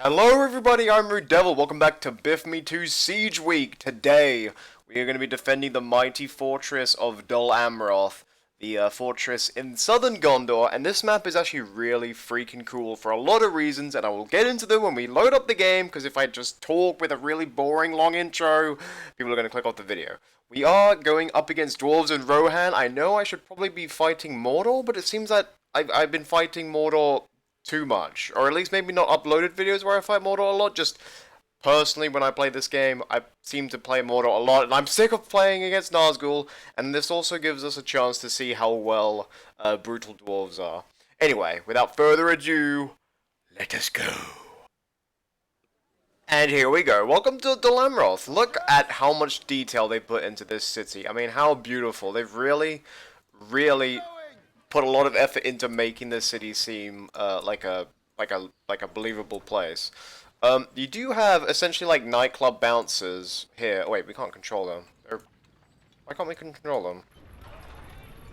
Hello everybody, I'm Rude Devil. Welcome back to BFME2 Siege Week. Today, we are going to be defending the mighty fortress of Dol Amroth, the fortress in southern Jondor, and this map is actually really freaking cool for a lot of reasons, and I will get into them when we load up the game, because if I just talk with a really boring long intro, people are going to click off the video. We are going up against dwarves and Rohan. I know I should probably be fighting Mordor, but it seems that I've been fighting Mordor too much, or at least maybe not uploaded videos where I fight Mordor a lot. Just personally, when I play this game, I seem to play Mordor a lot, and I'm sick of playing against Nazgul, and this also gives us a chance to see how well brutal dwarves are. Anyway, without further ado, let us go. And here we go. Welcome to Dol Amroth. Look at how much detail they put into this city. I mean, how beautiful. They've really put a lot of effort into making this city seem like a believable place. You do have essentially like nightclub bouncers here. Oh, wait, we can't control them. Why can't we control them?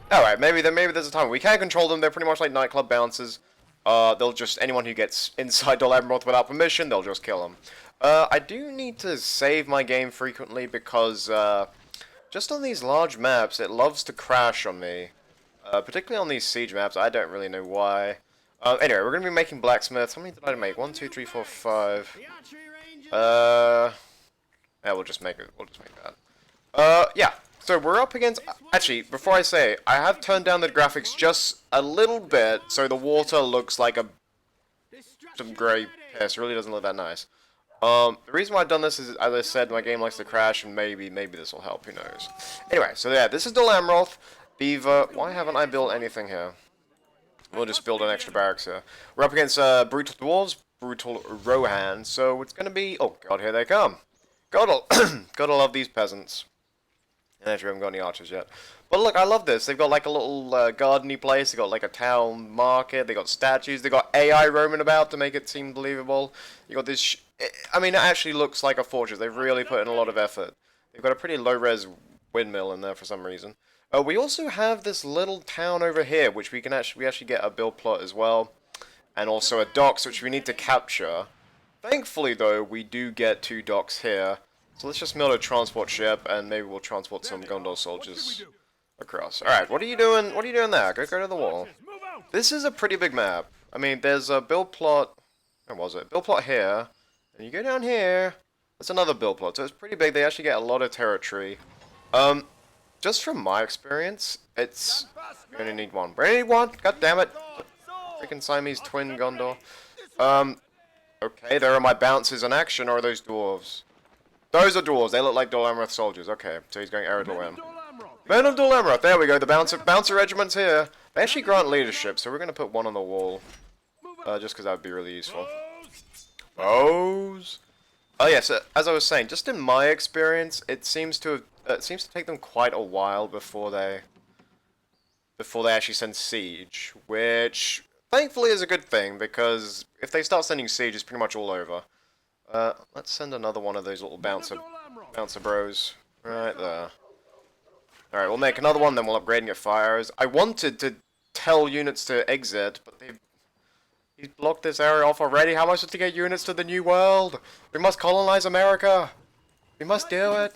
Alright, maybe there's a time. We can control them. They're pretty much like nightclub bouncers. They'll just, anyone who gets inside Dol Amroth without permission, they'll just kill them. I do need to save my game frequently because just on these large maps, it loves to crash on me. Particularly on these siege maps, I don't really know why. Anyway, we're going to be making blacksmiths. How many did I make? 1, 2, 3, 4, 5. Yeah, we'll just make it. We'll just make that. Yeah. So we're up against. Actually, before I say, I have turned down the graphics just a little bit, so the water looks like some grey piss. It really doesn't look that nice. The reason why I've done this is, as I said, my game likes to crash, and maybe this will help. Who knows? Anyway, so yeah, this is Dol Amroth. Beaver, why haven't I built anything here? We'll just build an extra barracks here. We're up against brutal dwarves, brutal Rohan, so it's gonna be... Oh god, here they come. Gotta love these peasants. And actually, we haven't got any archers yet. But look, I love this. They've got like a little gardeny place, they've got like a town market, they got statues, they got AI roaming about to make it seem believable. You got this... I mean, it actually looks like a fortress. They've really put in a lot of effort. They've got a pretty low-res windmill in there for some reason. We also have this little town over here, which we actually get a build plot as well, and also a docks, which we need to capture. Thankfully, though, we do get 2 docks here, so let's just build a transport ship, and maybe we'll transport some Jondor soldiers across. All right, what are you doing? What are you doing there? Go to the wall. This is a pretty big map. I mean, there's a build plot. Where was it? Build plot here, and you go down here. That's another build plot. So it's pretty big. They actually get a lot of territory. Just from my experience, it's... We only need one. We only need one! God damn it! Freaking Siamese twin Jondor. Okay, there are my bouncers in action, or are those dwarves? Those are dwarves, they look like Dol Amroth soldiers. Okay, so he's going ered luin. Men of Dol Amroth, there we go, the bouncer regiment's here. They actually grant leadership, so we're going to put one on the wall. Just because that would be really useful. Bows! Oh yeah, so as I was saying, just in my experience, it seems to take them quite a while before they actually send siege, which thankfully is a good thing, because if they start sending siege, it's pretty much all over. Let's send another one of those little bouncer bros right there. Alright, we'll make another one, then we'll upgrade and get fires. I wanted to tell units to exit, but he's blocked this area off already. How am I supposed to get units to the new world? We must colonize America. We must do it.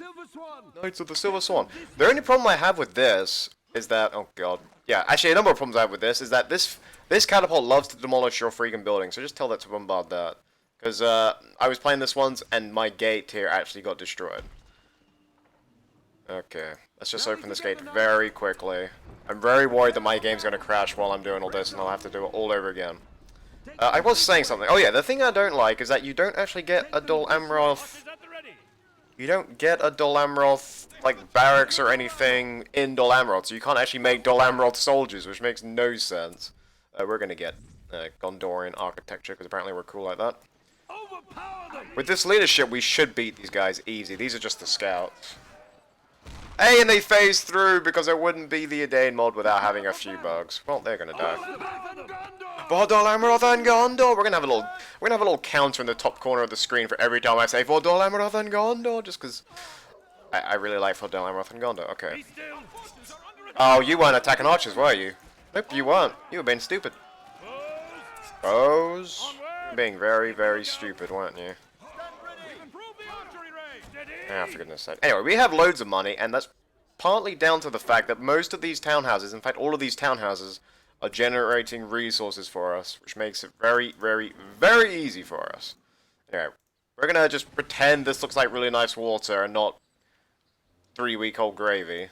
Knights of the Silver Swan. The only problem I have with this is that... Oh god. Yeah, actually a number of problems I have with this is that this catapult loves to demolish your freaking building, so just tell that to bombard that. Because I was playing this once and my gate here actually got destroyed. Okay, let's just open this gate very quickly. I'm very worried that my game's going to crash while I'm doing all this and I'll have to do it all over again. I was saying something. Oh yeah, the thing I don't like is that you don't actually get a Dol Amroth... You don't get a Dol Amroth, like, barracks or anything in Dol Amroth, so you can't actually make Dol Amroth soldiers, which makes no sense. We're gonna get Gondorian architecture, because apparently we're cool like that. With this leadership, we should beat these guys easy. These are just the scouts. Hey, and they phased through, because there wouldn't be the Edain mod without having a few bugs. Well, they're gonna die. For Dol Amroth and Jondor! We're gonna have a little counter in the top corner of the screen for every time I say for Dol Amroth and Jondor, just because I really like for Dol Amroth and Jondor. Okay. Oh, you weren't attacking archers, were you? Nope, you weren't. You were being stupid. Bows. being very, very stupid, weren't you? Ah, for goodness sake. Anyway, we have loads of money, and that's partly down to the fact that most of these townhouses, in fact all of these townhouses, are generating resources for us, which makes it very, very, very easy for us. Anyway, we're gonna just pretend this looks like really nice water and not 3-week-old gravy.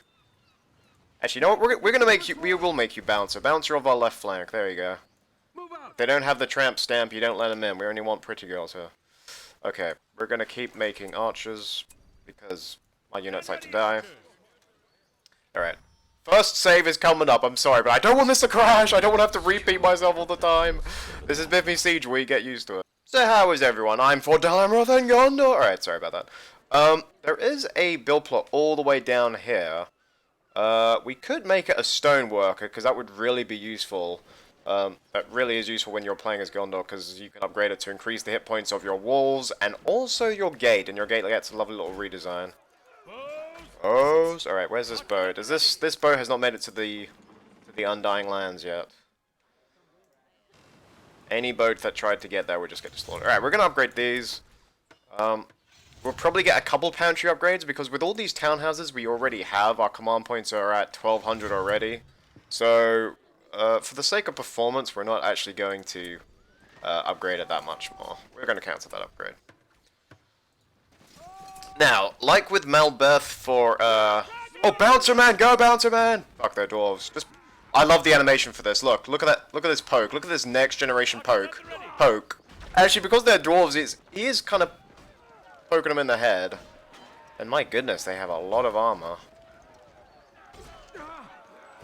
Actually, you know what? We're gonna make you. We will make you bouncer. Bouncer of our left flank. There you go. If they don't have the tramp stamp, you don't let them in. We only want pretty girls here. Okay, we're gonna keep making archers because my units like to die. Alright. First save is coming up, I'm sorry, but I don't want this to crash! I don't want to have to repeat myself all the time! This is BFME Siege Week, get used to it. So how is everyone? I'm for Dol Amroth and Jondor! Alright, sorry about that. There is a build plot all the way down here. We could make it a stone worker, because that would really be useful. That really is useful when you're playing as Jondor, because you can upgrade it to increase the hit points of your walls, and also your gate, and your gate gets a lovely little redesign. Oh, alright, where's this bow? Does this bow has not made it to the Undying Lands yet. Any boat that tried to get there would just get slaughtered. Alright, we're gonna upgrade these. We'll probably get a couple pantry upgrades, because with all these townhouses we already have, our command points are at 1200 already. So, for the sake of performance, we're not actually going to upgrade it that much more. We're going to cancel that upgrade. Now, like with Malbeth for, oh, Bouncer Man! Go, Bouncer Man! Fuck, they're dwarves. I love the animation for this. Look at that. Look at this poke. Look at this next generation poke. Actually, because they're dwarves, he is kind of poking them in the head. And my goodness, they have a lot of armor.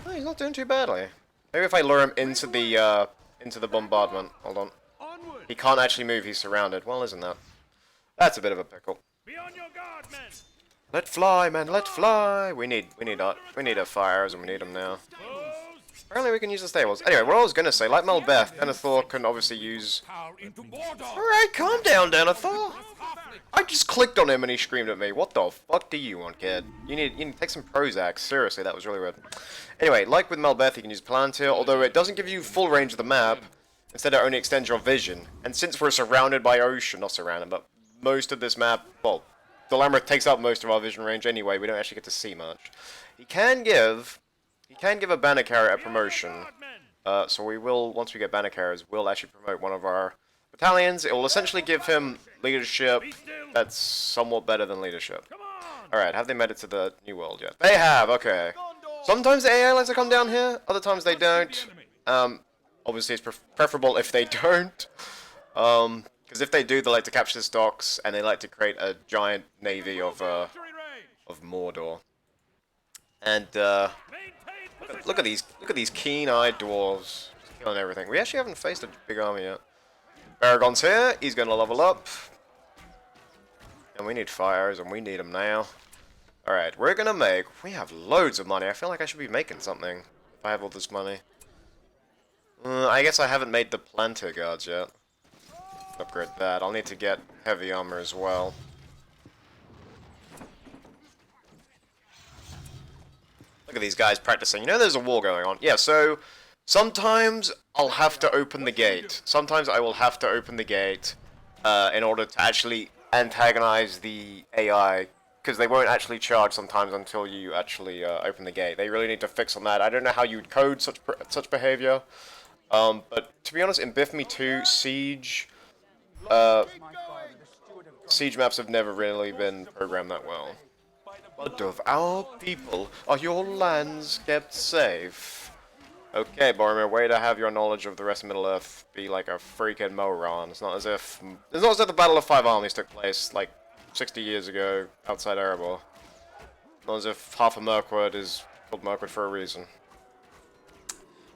Oh, he's not doing too badly. Maybe if I lure him into the bombardment. Hold on. He can't actually move. He's surrounded. Well, isn't that? That's a bit of a pickle. Be on your guard, men. Let fly, man. Let fly. We need our fires, and we need them now. Apparently, we can use the stables. Anyway, what I was gonna say, like Malbeth, Denethor can obviously use. Alright, calm down, Denethor. I just clicked on him and he screamed at me. What the fuck do you want, kid? You need to take some Prozac. Seriously, that was really weird. Anyway, like with Malbeth, you can use Palantir, although it doesn't give you full range of the map. Instead, it only extends your vision. And since we're surrounded by ocean, not surrounded, but most of this map, well, Dol Amroth takes up most of our vision range anyway. We don't actually get to see much. He can give a banner carrier a promotion. So we will, once we get banner carriers, we'll actually promote one of our battalions. It will essentially give him leadership that's somewhat better than leadership. Alright, have they made it to the New World yet? They have, okay. Sometimes the AI likes to come down here, other times they don't. Obviously it's preferable if they don't. Because if they do, they like to capture the stocks, and they like to create a giant navy of Mordor. And, look at these keen-eyed dwarves. Just killing everything. We actually haven't faced a big army yet. Aragorn's here, he's gonna level up. And we need fires, and we need them now. Alright, we're gonna make... We have loads of money. I feel like I should be making something if I have all this money. I guess I haven't made the planter guards yet. Upgrade that. I'll need to get heavy armor as well. Look at these guys practicing. You know there's a war going on. Yeah, so sometimes I'll have to open the gate. Sometimes I will have to open the gate in order to actually antagonize the AI, because they won't actually charge sometimes until you actually open the gate. They really need to fix on that. I don't know how you'd code such behavior, but to be honest, in BFME2, siege maps have never really been programmed that well. But of our people are your lands kept safe? Okay, Boromir, way to have your knowledge of the rest of Middle-earth be like a freaking moron. It's not as if the Battle of Five Armies took place like 60 years ago outside Erebor. Not as if half of Mirkwood is called Mirkwood for a reason.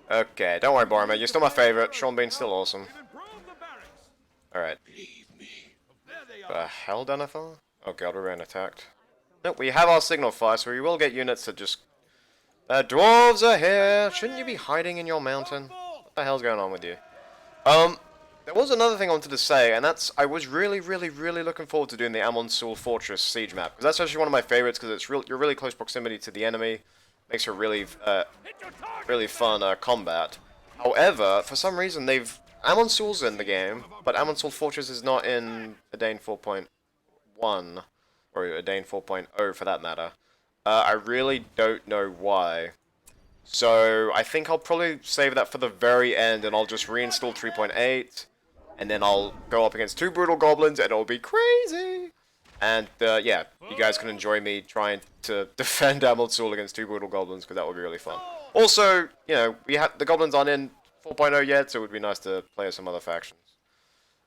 Okay, don't worry, Boromir, you're still my favorite. Sean Bean's still awesome. Alright. The hell, Denethor? Oh god, we're being attacked. Nope, we have our signal fire, so we will get units to just... The dwarves are here! Shouldn't you be hiding in your mountain? What the hell's going on with you? There was another thing I wanted to say, and that's... I was really looking forward to doing the Amon-Sul Fortress siege map, because that's actually one of my favorites, because it's you're really close proximity to the enemy. Makes for really fun combat. However, for some reason they've Amonsul's in the game, but Amonsul Fortress is not in Edain 4.1, or Edain 4.0 for that matter. I really don't know why. So I think I'll probably save that for the very end, and I'll just reinstall 3.8, and then I'll go up against 2 brutal goblins, and it'll be crazy! And yeah, you guys can enjoy me trying to defend Amonsul against 2 brutal goblins, because that would be really fun. Also, you know, the goblins aren't in 4.0 yet, so it would be nice to play as some other factions.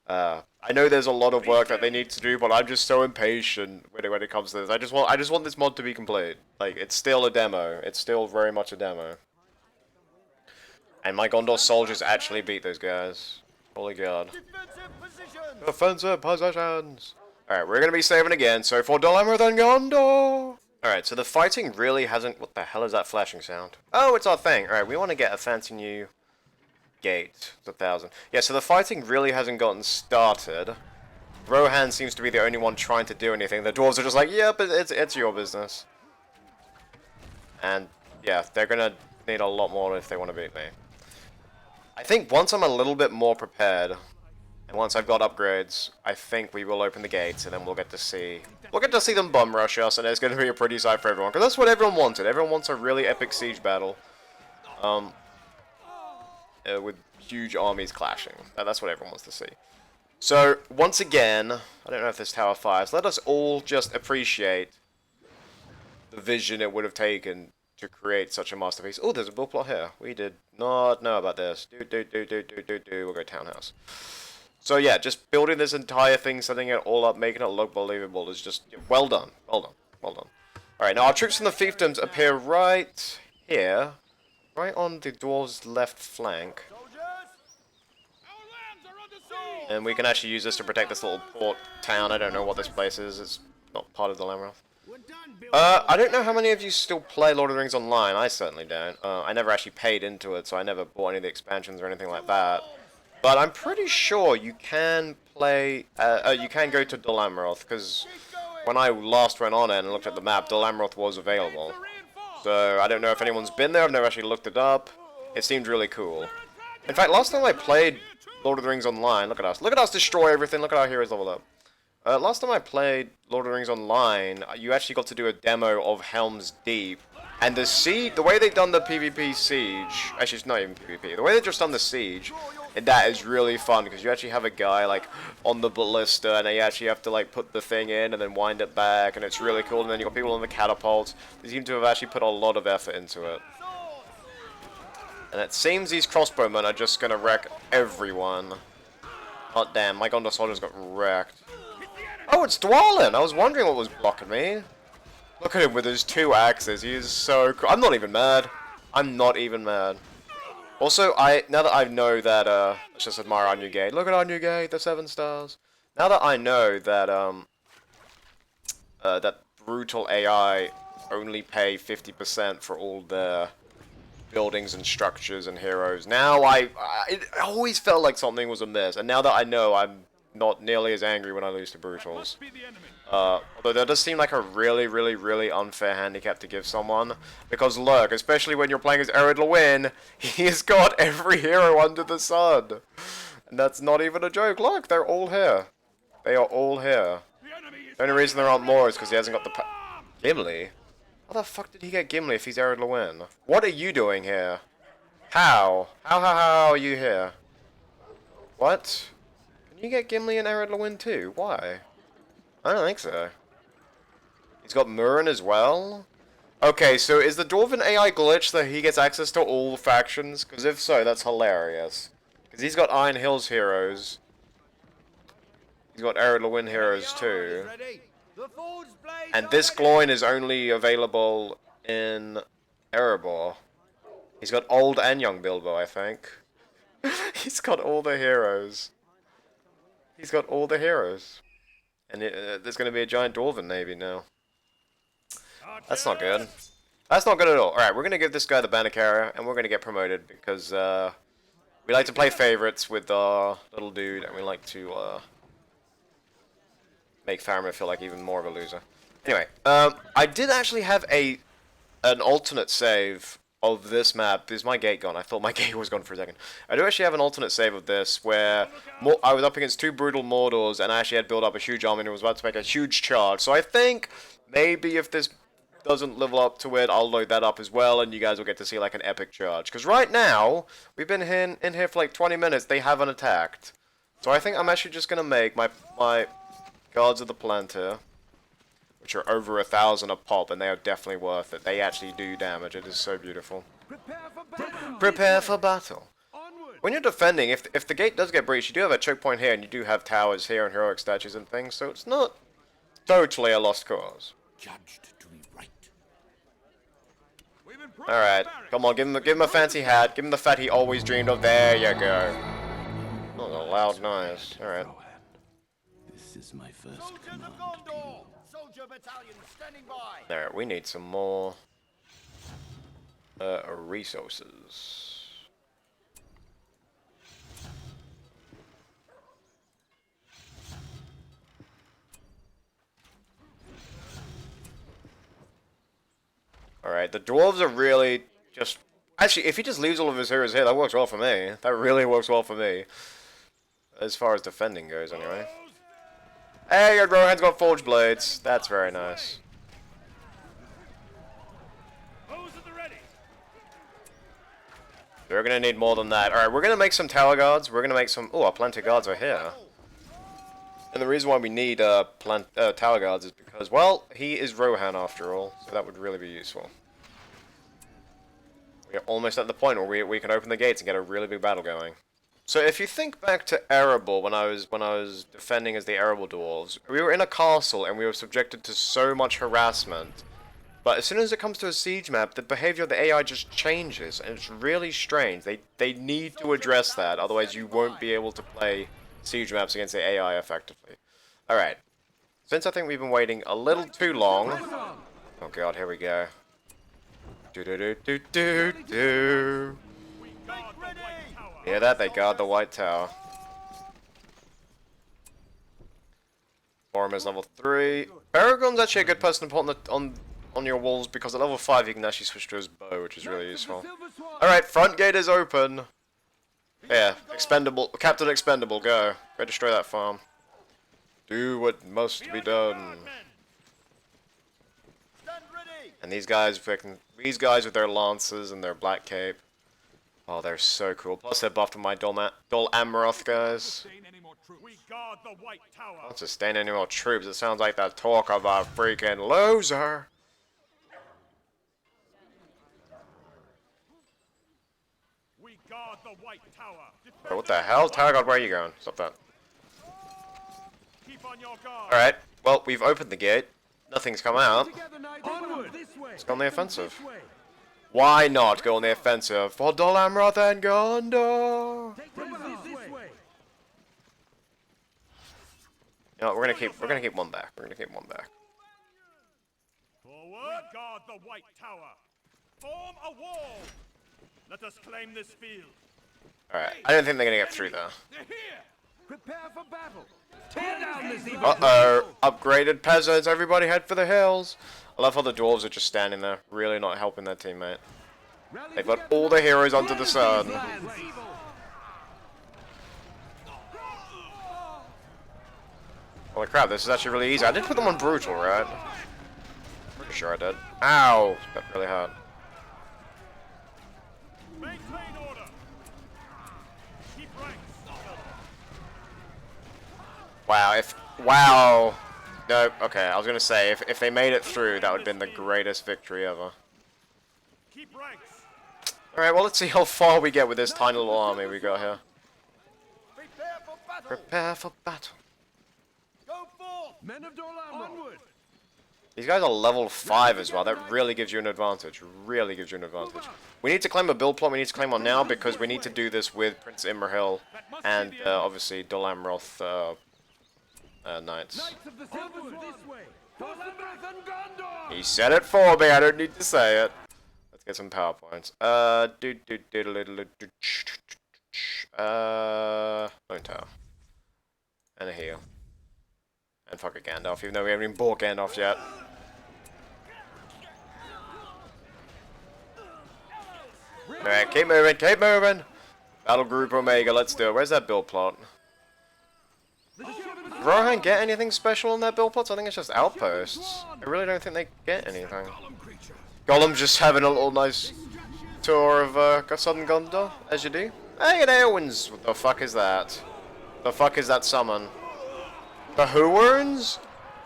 I know there's a lot of work that they need to do, but I'm just so impatient when it comes to this. I just want this mod to be complete. Like, it's still a demo. It's still very much a demo. And my Gondor soldiers actually beat those guys. Holy god. Defensive positions! Alright, we're gonna be saving again, so for Dol Amroth and Jondor! Alright, so the fighting really hasn't... What the hell is that flashing sound? Oh, it's our thing. Alright, we want to get a fancy new gate. It's 1,000. Yeah, so the fighting really hasn't gotten started. Rohan seems to be the only one trying to do anything. The dwarves are just like, yep, it's your business. And, yeah, they're gonna need a lot more if they want to beat me. I think once I'm a little bit more prepared, and once I've got upgrades, I think we will open the gates, and then we'll get to see them bum rush us, and it's going to be a pretty sight for everyone, because that's what everyone wanted. Everyone wants a really epic siege battle, with huge armies clashing. That's what everyone wants to see. So, once again, I don't know if this tower fires, let us all just appreciate the vision it would have taken to create such a masterpiece. Oh, there's a bull plot here. We did not know about this. We'll go townhouse. So yeah, just building this entire thing, setting it all up, making it look believable is just well done. Well done. Well done. Alright, now our troops from the fiefdoms appear right here. Right on the dwarves' left flank. And we can actually use this to protect this little port town. I don't know what this place is. It's not part of Dol Amroth. I don't know how many of you still play Lord of the Rings Online. I certainly don't. I never actually paid into it, so I never bought any of the expansions or anything like that. But I'm pretty sure you can play... you can go to Dol Amroth, because when I last went on it and looked at the map, Dol Amroth was available. So I don't know if anyone's been there. I've never actually looked it up. It seemed really cool. In fact, last time I played Lord of the Rings Online... Look at us. Look at us destroy everything. Look at our heroes level up. Last time I played Lord of the Rings Online, you actually got to do a demo of Helm's Deep. And the siege, the way they've done the PvP siege, actually it's not even PvP, the way they've just done the siege, and that is really fun, because you actually have a guy, like, on the ballista, and you actually have to, like, put the thing in, and then wind it back, and it's really cool, and then you got people on the catapults. They seem to have actually put a lot of effort into it. And it seems these crossbowmen are just gonna wreck everyone. Oh damn, my Gondor soldiers got wrecked. Oh, it's Dwalin! I was wondering what was blocking me. Look at him with his 2 axes. He is so cool. I'm not even mad. I'm not even mad. Also, now that I know that, let's just admire our new gate. Look at our new gate, the 7 stars. Now that I know that, that brutal AI only pay 50% for all their buildings and structures and heroes, now it always felt like something was amiss. And now that I know, I'm not nearly as angry when I lose to brutals. Although that does seem like a really, really, really unfair handicap to give someone. Because look, especially when you're playing as Ered Luin, he has got every hero under the sun. And that's not even a joke. Look, they're all here. They are all here. The only reason there aren't more is because he hasn't got the Gimli? How the fuck did he get Gimli if he's Ered Luin? What are you doing here? How? How are you here? What? Can you get Gimli and Ered Luin too? Why? I don't think so. He's got Murin as well? Okay, so is the Dwarven AI glitch that he gets access to all factions? Because if so, that's hilarious. Because he's got Iron Hills heroes. He's got Ered Luin heroes too. And this gloin is only available in Erebor. He's got old and young Bilbo, I think. He's got all the heroes. He's got all the heroes. And there's going to be a giant Dwarven navy now. That's not good. That's not good at all. Alright, we're going to give this guy the banner carrier, and we're going to get promoted, because we like to play favorites with our little dude, and we like to make Faramir feel like even more of a loser. Anyway, I did actually have an alternate save of this map. Is my gate gone? I thought my gate was gone for a second. I do actually have an alternate save of this where I was up against 2 brutal Mordors and I actually had built up a huge army and was about to make a huge charge. So I think maybe if this doesn't live up to it, I'll load that up as well and you guys will get to see like an epic charge. Because right now, we've been in here for like 20 minutes, they haven't attacked. So I think I'm actually just going to make my Guards of the Planter, which are over 1,000 a pop, and they are definitely worth it. They actually do damage. It is so beautiful. Prepare for battle. When you're defending, if the gate does get breached, you do have a choke point here, and you do have towers here and heroic statues and things, so it's not totally a lost cause. Judged to be right. Alright, come on, give him a fancy hat. Give him the fat he always dreamed of. There you go. Oh, a loud noise. Alright. This is my first command. Soldier battalion standing by. There, we need some more resources. Alright, the dwarves are really just... Actually, if he just leaves all of his heroes here, that works well for me. That really works well for me. As far as defending goes, anyway. Hey, your Rohan's got forged blades. That's very nice. We're gonna need more than that. Alright, we're gonna make some tower guards. We're gonna make some... Oh, our planter guards are here. And the reason why we need tower guards is because, well, he is Rohan after all. So that would really be useful. We're almost at the point where we can open the gates and get a really big battle going. So if you think back to Erebor, when I was defending as the Erebor dwarves, we were in a castle and we were subjected to so much harassment. But as soon as it comes to a siege map, the behavior of the AI just changes, and it's really strange. They need to address that, otherwise you won't be able to play siege maps against the AI effectively. Alright, since I think we've been waiting a little too long... Oh god, here we go. Do-do-do-do-do-do. Hear that? They guard the White Tower. Forum is level 3. Aragorn's actually a good person to put on your walls because at level 5 you can actually switch to his bow, which is really useful. Alright, front gate is open. Yeah, expendable. Captain Expendable, go. Go destroy that farm. Do what must be done. And these guys with their lances and their black cape. Oh, they're so cool. Plus they're buffed with my Dol Amroth guys. Don't sustain any more troops. It sounds like the talk of a freaking loser. Bro, what the hell? Tower guard, where are you going? Stop that. Alright, well, we've opened the gate. Nothing's come out. Let's go on the offensive. Why not go on the offensive for Dol Amroth and Jondor? You know what, we're gonna keep one back. We're gonna keep one back. Forward, guard the White Tower. Form a wall. Let us claim this field. Alright, I don't think they're gonna get through there. They're here. Prepare for battle. Tear down this evil. Uh-oh, upgraded peasants, everybody head for the hills. I love how the dwarves are just standing there, really not helping their teammate. They've got all the heroes onto the sun. Holy crap, this is actually really easy. I did put them on brutal, right? Pretty sure I did. Ow! That really hurt. Maintain order. Keep ranks. Wow, no, okay, I was gonna say, if they made it through, that would have been the greatest victory ever. Keep ranks. Alright, well, let's see how far we get with this tiny little army we got here. Prepare for battle. Prepare for battle. Go forth. Men of Dol Amroth. Onward. These guys are level 5 as well. That really gives you an advantage. Really gives you an advantage. We need to claim a build plot. We need to claim one now because we need to do this with Prince Imrahil and obviously Dol Amroth knights. He said it for me. I don't need to say it. Let's get some PowerPoints. Lone Tower. And a heal. And fuck a Gandalf, even though we haven't even bought Gandalf yet. Alright, keep moving, keep moving! Battle Group Omega, let's do it. Where's that build plot? Did Rohan get anything special on their build plots? I think it's just outposts. I really don't think they get anything. Gollum just having a little nice tour of Southern Gondor, as you do. Hey, it Eowyn's. What the fuck is that? The fuck is that summon? The Huorns?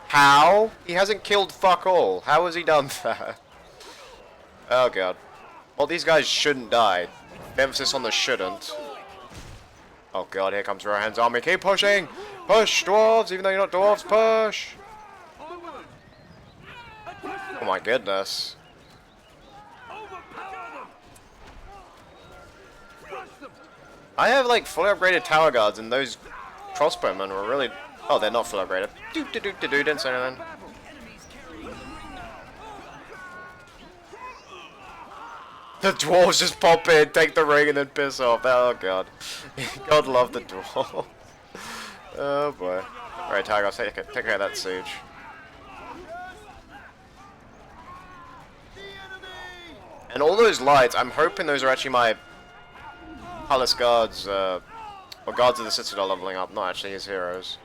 How? He hasn't killed fuck all. How has he done that? Oh god. Well, these guys shouldn't die. Emphasis on the shouldn't. Oh god, here comes Rohan's army. Keep pushing! Push, dwarves! Even though you're not dwarves, push! Oh my goodness. I have like fully upgraded tower guards, and those crossbowmen were really... Oh, they're not fully upgraded. Didn't say anything. The dwarves just pop in, take the ring, and then piss off. Oh god. God love the dwarf. Oh boy. Alright, tower guards, take care of that siege. And all those lights, I'm hoping those are actually my palace guards, or guards of the citadel leveling up, not actually his heroes.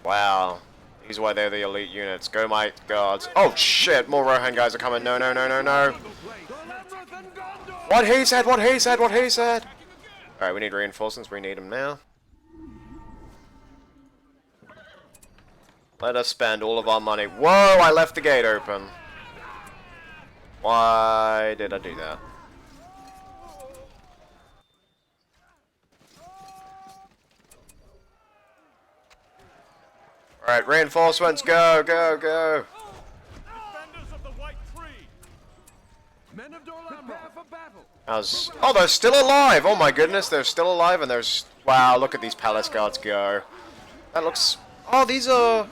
Wow. These are why they're the elite units. Go my guards. Oh shit, more Rohan guys are coming. No, no, no, no, no. What he said, what he said, what he said. Alright, we need reinforcements. We need them now. Let us spend all of our money. Whoa, I left the gate open. Why did I do that? Alright, reinforcements, go, go, go! Defenders of the White Tree! Men of Dol Amroth, for battle. Oh, they're still alive! Oh my goodness, they're still alive, and there's... Wow, look at these palace guards go. That looks... Oh, these are...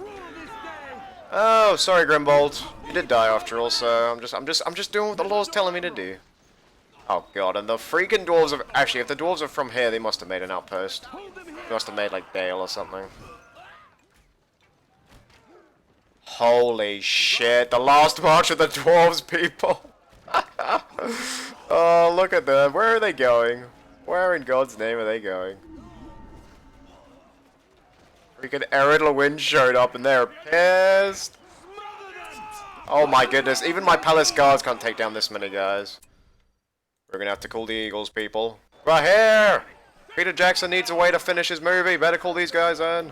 Oh, sorry, Grimbold. You did die after all, so I'm just doing what the law's telling me to do. Oh god, and the freaking dwarves have... Actually, if the dwarves are from here, they must have made an outpost. They must have made, like, Dale or something. Holy shit, the last march of the dwarves, people! Oh, look at them. Where are they going? Where in God's name are they going? Freaking Ered Luin showed up and they're pissed. Oh my goodness, even my palace guards can't take down this many guys. We're gonna have to call the Eagles, people. Right here! Peter Jackson needs a way to finish his movie. Better call these guys in.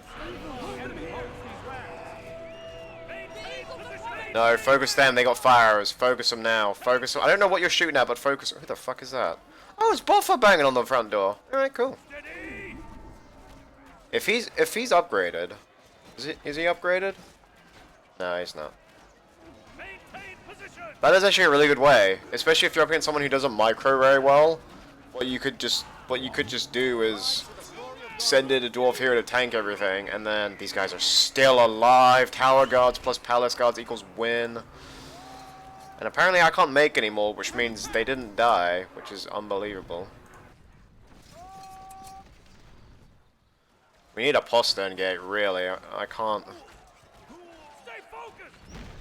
No, focus them. They got fire arrows. Focus them now. Focus them. I don't know what you're shooting at, but focus. Who the fuck is that? Oh, it's Buffer banging on the front door. Alright, cool. If he's upgraded, is he upgraded? No, he's not. That is actually a really good way, especially if you're up against someone who doesn't micro very well. What you could just do is send in a dwarf hero to tank everything, and then these guys are still alive. Tower guards plus palace guards equals win. And apparently I can't make any more, which means they didn't die, which is unbelievable. We need a postern gate, really. I can't.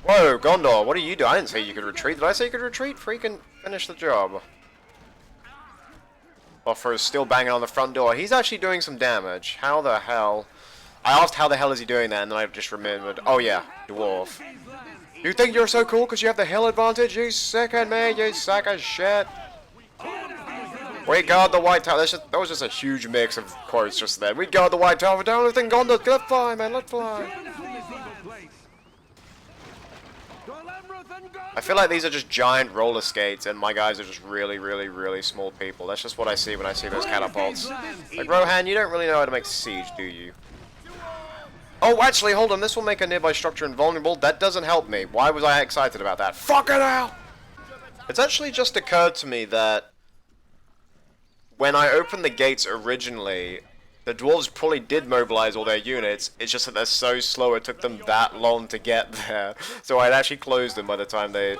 Whoa, Jondor, what are you doing? I didn't say you could retreat. Did I say you could retreat? Freaking finish the job. Buffer is still banging on the front door. He's actually doing some damage. How the hell? I asked how the hell is he doing that, and then I just remembered. Oh yeah, dwarf. You think you're so cool because you have the hill advantage? You sickin' me, you sack of shit. We guard the White Tower. That was just a huge mix of quotes just then. We guard the White Tower down everything Gondor. Let fly, man, let fly. I feel like these are just giant roller skates, and my guys are just really, really, really small people. That's just what I see when I see those catapults. Like, Rohan, you don't really know how to make siege, do you? Oh, actually, hold on. This will make a nearby structure invulnerable. That doesn't help me. Why was I excited about that? Fuck it out! It's actually just occurred to me that when I opened the gates originally, the dwarves probably did mobilize all their units. It's just that they're so slow, it took them that long to get there. So I'd actually closed them by the time they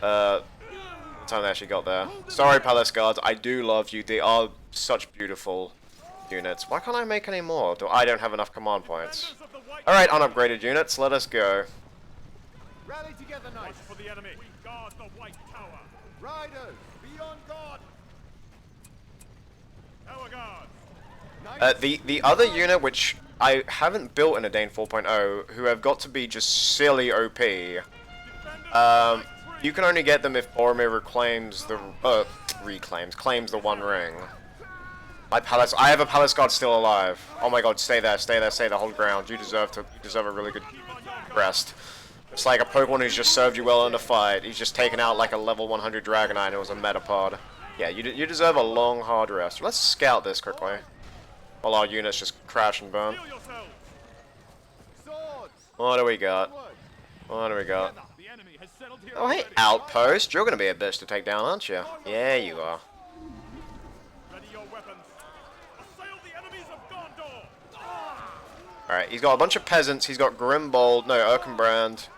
actually got there. Sorry, Palace Guards, I do love you. They are such beautiful units. Why can't I make any more? I don't have enough command points. Alright, unupgraded units, let us go. Rally together, knights, for the enemy. We guard the White Tower. Riders, be on guard. Our guard. The other unit, which I haven't built in Edain 4.0, who have got to be just silly OP. You can only get them if Boromir reclaims the claims the One Ring. I have a palace guard still alive. Oh my god, stay there, stay there, stay there, hold ground. You deserve a really good rest. It's like a Pokemon who's just served you well in a fight. He's just taken out like a level 100 Dragonite and it was a Metapod. Yeah, you deserve a long, hard rest. Let's scout this quickly. While our units just crash and burn. Heal yourselves. Swords. What do we got? Onward. What do we got? The enemy has settled here Oh, hey, already. Outpost. You're gonna be a bitch to take down, aren't you? Yeah, you are. Ready your weapons. Assail the enemies of Jondor. Alright, he's got a bunch of peasants. He's got Grimbold, no, Erkenbrand,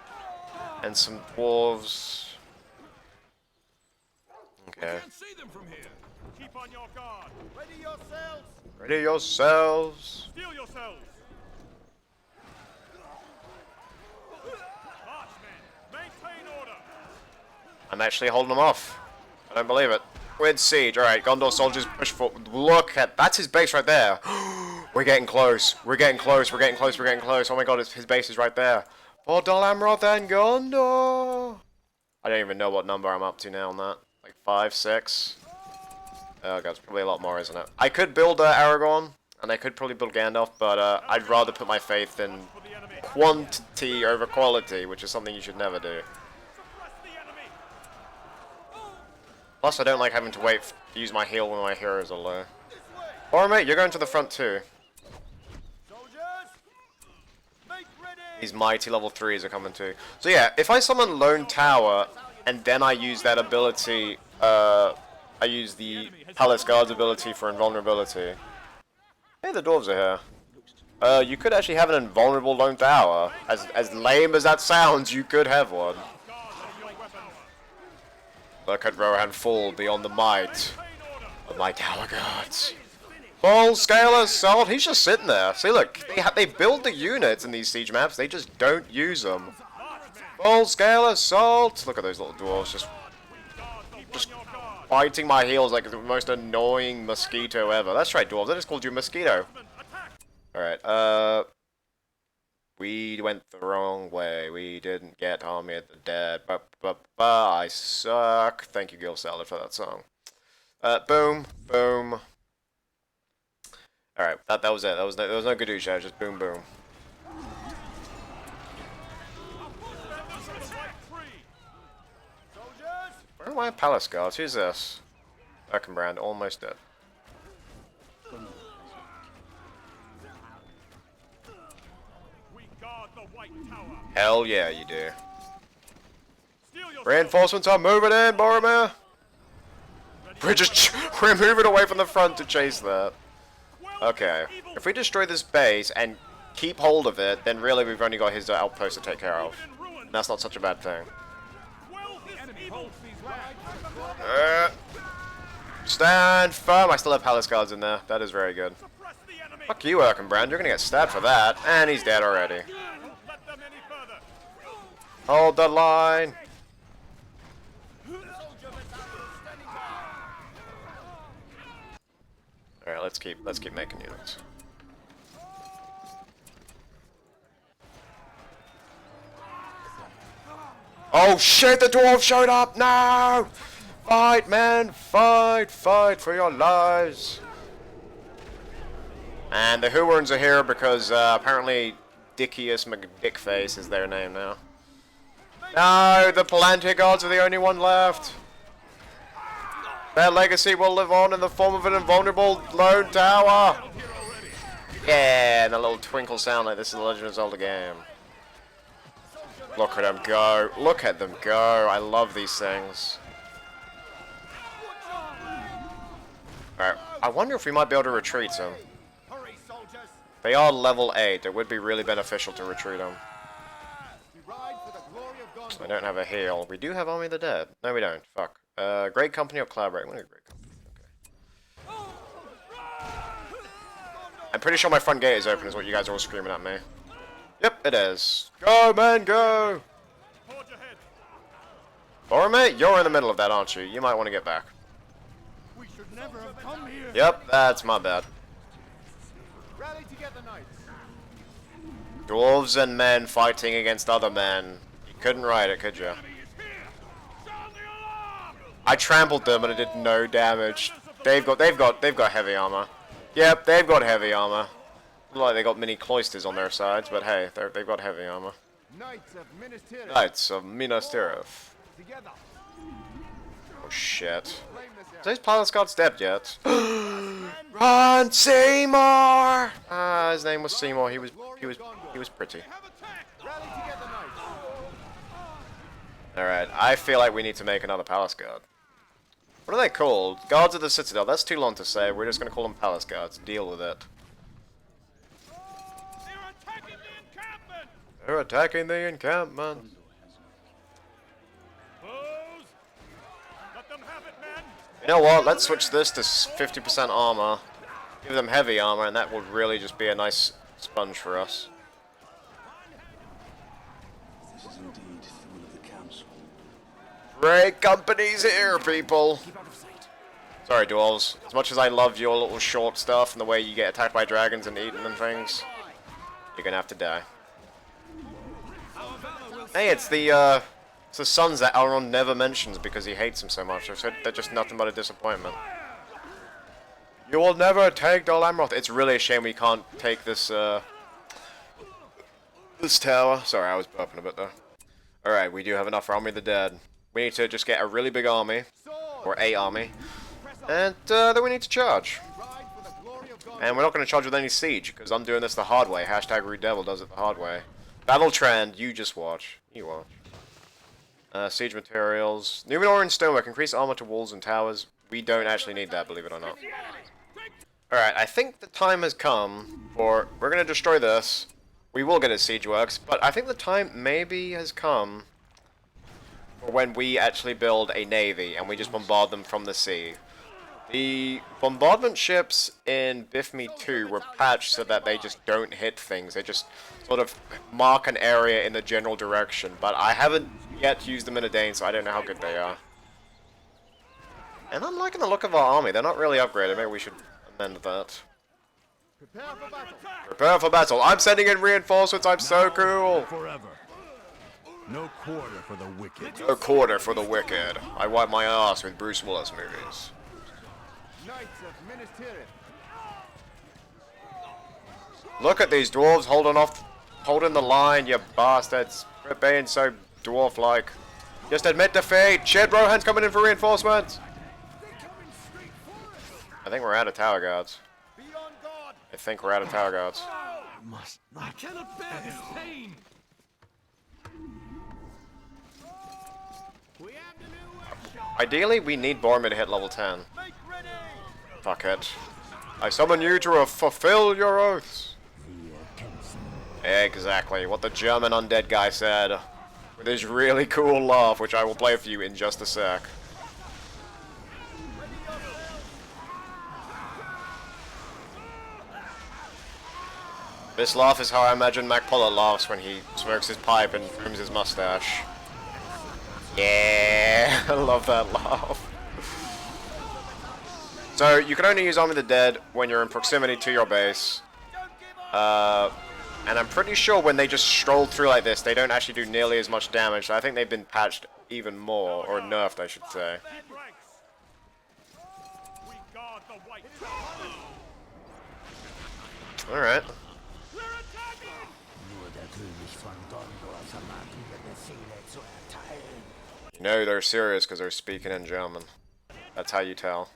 and some dwarves. Okay. Can't see them from here. Keep on your guard. Ready yourselves. Ready yourselves. Steel yourselves. Marchmen, maintain order. I'm actually holding them off. I don't believe it. Weird siege. Alright, Gondor soldiers push forward. Look at, that's his base right there. We're getting close. We're getting close. We're getting close. We're getting close. Oh my god, his base is right there. For Dol Amroth and Gondor. I don't even know what number I'm up to now on that. Like 5, 6. Oh god, it's probably a lot more, isn't it? I could build Aragorn, and I could probably build Gandalf, but I'd rather put my faith in For the enemy. quantity over quality, which is something you should never do. Suppress the enemy. Plus, I don't like having to wait to use my heal when my heroes are low. Alright, mate, you're going to the front too. Soldiers. Make ready. These mighty level 3s are coming too. So yeah, if I summon Lone Tower, and then I use that ability, I use the Palace Guard's ability for invulnerability. Hey, the dwarves are here. You could actually have an invulnerable Lone Tower. As lame as that sounds, you could have one. Guard, ready your weapons. Look at Rohan fall beyond the might Maintain order. of my Tower Guards. Full scale assault. He's just sitting there. See, look, they build the units in these siege maps. They just don't use them. Full scale assault. Look at those little dwarves just biting my heels like the most annoying mosquito ever. That's right, dwarves. I just called you a mosquito. Alright, we went the wrong way. We didn't get Army of the Dead. I suck. Thank you, Gil Salad, for that song. Boom, boom. Alright, that was it. There was no Gadusha, just boom, boom. Soldiers. Where are my palace guards? Who's this? Erkenbrand, almost dead. We guard the White Tower. Hell yeah, you do. Steel yourselves. Reinforcements are moving in, Boromir! We're moving away from the front to chase that. Okay, if we destroy this base and keep hold of it, then really we've only got his outpost to take care of. And that's not such a bad thing. Stand firm! I still have palace guards in there. That is very good. Suppress the enemy. Fuck you, Erkenbrand. You're gonna get stabbed for that. And he's dead already. Don't let them any further. Hold the line! Alright, let's keep making units. Oh shit, the dwarf showed up! No! Fight, man! Fight! Fight for your lives! And the Huorns are here because apparently Dickius McDickface is their name now. No! The Palantir Guards are the only one left! Their legacy will live on in the form of an invulnerable lone tower! Yeah, and a little twinkle sound like this is the Legend of Zelda game. Look at them go. Look at them go. I love these things. Alright, I wonder if we might be able to retreat them. Hurry, soldiers. They are level 8. It would be really beneficial to retreat them. We ride for the glory of Gondor. I don't have a heal. We do have Army of the Dead. No, we don't. Fuck. Great Company or Collaborate? What a great company. Okay. I'm pretty sure my front gate is open is what you guys are all screaming at me. Yep, it is. Go, man, go! Forge ahead. Boromir, you're in the middle of that, aren't you? You might want to get back. We should never have come here. Yep, that's my bad. Rally together, knights. Dwarves and men fighting against other men. You couldn't write it, could you? I trampled them and it did no damage. They've got heavy armor. Yep, they've got heavy armor. Look like they got mini cloisters on their sides, but hey, they've got heavy armor. Knights of Minas Tirith. Knights of Minas Tirith. Together. Oh shit. Claim this area. Is these pilots got stepped yet? Run, Seymour! Ah, his name was Seymour. He was pretty. Rally together, knights. Alright, I feel like we need to make another palace guard. What are they called? Guards of the Citadel. That's too long to say. We're just gonna call them palace guards. Deal with it. They're attacking the encampment! They're attacking the encampment. Foes! Let them have it, men! You know what? Let's switch this to 50% armor. Give them heavy armor, and that will really just be a nice sponge for us. This is indeed the will of the council. Great company's here, people. Sorry, dwarves. As much as I love your little short stuff and the way you get attacked by dragons and eaten and things, you're gonna have to die. Hey, it's the sons that Elrond never mentions because he hates them so much. They're just nothing but a disappointment. You will never take Dol Amroth. It's really a shame we can't take this this tower. Sorry, I was burping a bit there. Alright, we do have enough for Army of the Dead. We need to just get a really big army, or a army, and then we need to charge. Ride for the glory of God. And we're not going to charge with any siege, because I'm doing this the hard way. Hashtag Rude Devil does it the hard way. Battle trend, you just watch. You watch. Siege materials. Numenor and stonework. Increase armor to walls and towers. We don't actually need that, believe it or not. Alright, I think the time has come for... We're going to destroy this. We will get a siege works, but I think the time maybe has come for when we actually build a navy and we just bombard them from the sea. The bombardment ships in BFME2 were patched so that they just don't hit things. They just sort of mark an area in the general direction. But I haven't yet used them in Edain, so I don't know how good they are. And I'm liking the look of our army. They're not really upgraded. Maybe we should amend that. Prepare for battle. Prepare for battle. I'm sending in reinforcements. I'm so cool. Forever. No quarter for the wicked. A quarter for the wicked. I wipe my ass with Bruce Willis movies. Knights of Minas Tirith. Look at these dwarves holding the line, you bastards. Quit being so dwarf-like. Just admit defeat. Shed Rohan's coming in for reinforcements. I think we're out of tower guards. Be on guard. I think we're out of tower guards. Must not. I cannot bear this pain. We have the new workshop. Ideally, we need Boromir to hit level 10. Make ready. Fuck it. I summon you to fulfill your oaths. Exactly, what the German undead guy said. With his really cool laugh, which I will play for you in just a sec. This laugh is how I imagine Mac Pollard laughs when he smokes his pipe and trims his mustache. Yeah, I love that laugh. So, you can only use Army of the Dead when you're in proximity to your base. And I'm pretty sure when they just stroll through like this, they don't actually do nearly as much damage. So I think they've been patched even more, or nerfed, I should say. We guard the White Tower! Alright. We're attacking! You know they're serious because they're speaking in German. That's how you tell.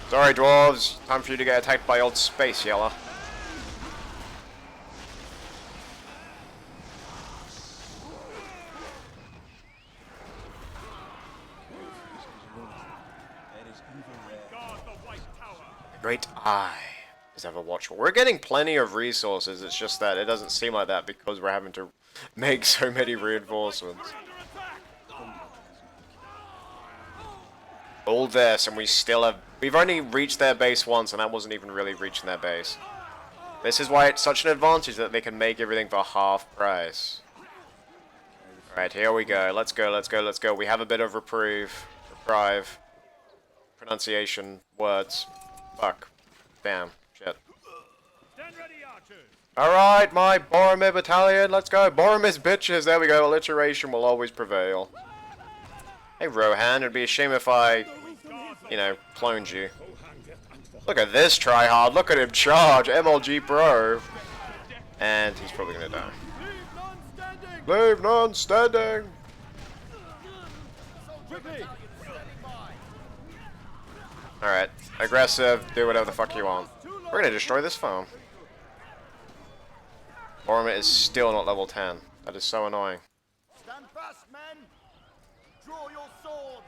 Sorry, dwarves. Time for you to get attacked by old Space Yella. Guard the White Tower! Great Eye is ever watchful. We're getting plenty of resources. It's just that it doesn't seem like that because we're having to make so many reinforcements. All this, and we still have... We've only reached their base once, and that wasn't even really reaching their base. This is why it's such an advantage that they can make everything for half price. Alright, here we go. Let's go, let's go, let's go. We have a bit of reprieve. Pronunciation. Words. Fuck. Damn. Shit. Stand ready, archers. Alright, my Boromir battalion. Let's go. Boromir's bitches. There we go. Alliteration will always prevail. Hey, Rohan. It'd be a shame if I, you know, cloned you. Look at this tryhard. Look at him charge. MLG bro. And he's probably gonna die. Leave none standing. Alright. Aggressive. Do whatever the fuck you want. We're gonna destroy this farm. Boromir is still not level 10. That is so annoying. Stand fast, men! Draw your swords!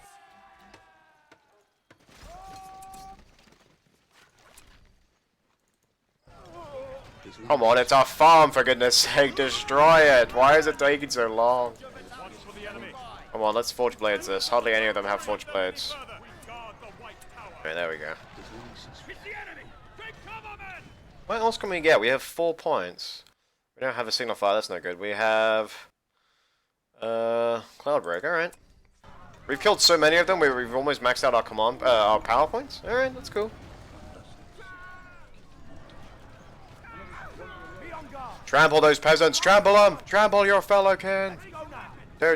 Come on, it's our farm, for goodness sake. Destroy it. Why is it taking so long? Watch for the enemy. Come on, let's forge blades this. Hardly any of them have forge blades. Further. We guard the white tower. Okay, there we go. It's the enemy. Take cover, men. What else can we get? We have 4 points. We don't have a signal fire, that's no good. We have... Cloudbreak, alright. We've killed so many of them, we've almost maxed out our command, our power points. Alright, that's cool. Trample those peasants, trample them! Trample your fellow kin! Do.